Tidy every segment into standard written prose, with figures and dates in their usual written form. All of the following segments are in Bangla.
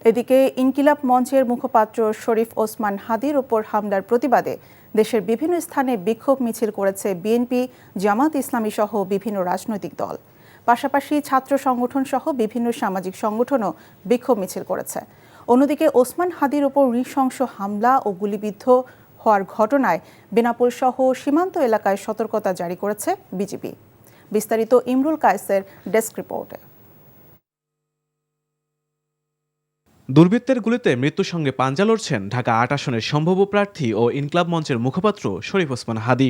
এদিকে ইনকিলাব মঞ্চের মুখপাত্র শরীফ ওসমান হাদির ওপর হামলার প্রতিবাদে দেশের বিভিন্ন স্থানে বিক্ষোভ মিছিল করেছে বিএনপি, জামাত ইসলামী সহ বিভিন্ন রাজনৈতিক দল। পাশাপাশি ছাত্র সংগঠন সহ বিভিন্ন সামাজিক সংগঠনও বিক্ষোভ মিছিল করেছে। অন্যদিকে ওসমান হাদির ওপর নৃশংস হামলা ও গুলিবিদ্ধ হওয়ার ঘটনায় বেনাপোল সহ সীমান্ত এলাকায় সতর্কতা জারি করেছে বিজিবি। বিস্তারিত ইমরুল কায়েসের ডেস্ক রিপোর্টে। দুর্বৃত্তের গুলিতে মৃত্যুর সঙ্গে পাঞ্জা লড়ছেন ঢাকা ৮ আসনের সম্ভাব্য প্রার্থী ও ইনকিলাব মঞ্চের মুখপাত্র শরীফ ওসমান হাদি।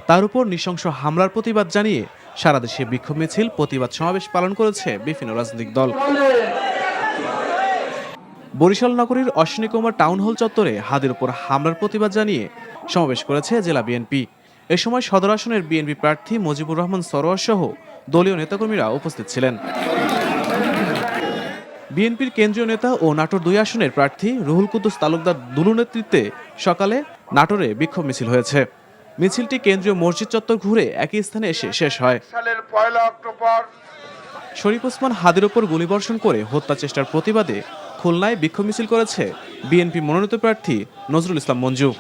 তার উপর নৃশংস হামলার প্রতিবাদ জানিয়ে সারা দেশে বিক্ষোভ মিছিল, প্রতিবাদ সমাবেশ পালন করেছে বিভিন্ন রাজনৈতিক দল। বরিশাল নগরীর অশ্বিনী কুমার টাউন হল চত্বরে হাদির উপর হামলার প্রতিবাদ জানিয়ে সমাবেশ করেছে জেলা বিএনপি। এ সময় সদর আসনের বিএনপি প্রার্থী মুজিবুর রহমান সরোয়ার সহ দলীয় নেতাকর্মীরা উপস্থিত ছিলেন। বিএনপির কেন্দ্রীয় নেতা ও নাটোর ২ আসনের প্রার্থী রুহুল কুদ্দুস তালুকদার দুলু নেতৃত্বে সকালে নাটোরে বিক্ষোভ মিছিল হয়েছে। মিছিলটি কেন্দ্রীয় মসজিদ চত্বর ঘুরে একই স্থানে এসে শেষ হয়। শরীফ ওসমান হাদির ওপর গুলিবর্ষণ করে হত্যা চেষ্টার প্রতিবাদে খুলনায় বিক্ষোভ মিছিল করেছে বিএনপি মনোনীত প্রার্থী নজরুল ইসলাম মঞ্জু।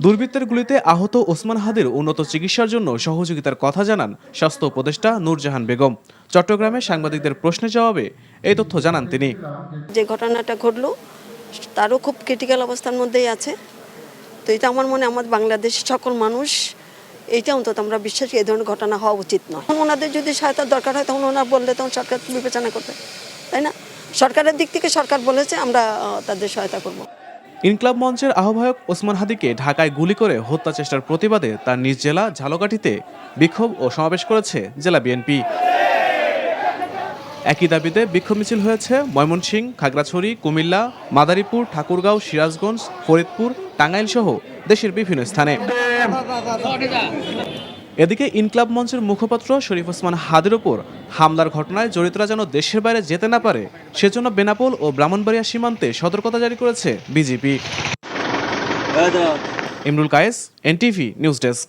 দুর্বৃত্তের গুলিতে আহত ওসমান হাদির উন্নত চিকিৎসার জন্য সহযোগিতার কথা জানান স্বাস্থ্য উপদেষ্টা নূরজাহান বেগম। চট্টগ্রামে সাংবাদিকদের প্রশ্নের জবাবে এই তথ্য জানান তিনি। যে ঘটনাটা ঘটলো তারও খুব ক্রিটিক্যাল অবস্থার মধ্যেই আছে। তো এটা আমার মনে আমাদের বাংলাদেশের সকল মানুষ এইটা অন্তত আমরা বিশ্বাস এই ধরনের ঘটনা হওয়া উচিত নয়। ওনাদের যদি সহায়তার দরকার হয় তখন ওনারা বললে তখন সরকার বিবেচনা করবে, তাই না? সরকারের দিক থেকে সরকার বলেছে আমরা তাদের সহায়তা করব। ইনকিলাব মঞ্চের আহ্বায়ক ওসমান হাদিকে ঢাকায় গুলি করে হত্যা চেষ্টার প্রতিবাদে তার নিজ জেলা ঝালকাঠিতে বিক্ষোভ ও সমাবেশ করেছে জেলা বিএনপি। একই দাবিতে বিক্ষোভ মিছিল হয়েছে ময়মনসিংহ, খাগড়াছড়ি, কুমিল্লা, মাদারীপুর, ঠাকুরগাঁও, সিরাজগঞ্জ, ফরিদপুর, টাঙ্গাইল সহ দেশের বিভিন্ন স্থানে। এদিকে ইনকিলাব মঞ্চের মুখপাত্র শরীফ ওসমান হাদির ওপর হামলার ঘটনায় জড়িতরা যেন দেশের বাইরে যেতে না পারে সেজন্য বেনাপোল ও ব্রাহ্মণবাড়িয়া সীমান্তে সতর্কতা জারি করেছে BGB. Imrul Kayes, NTV news desk.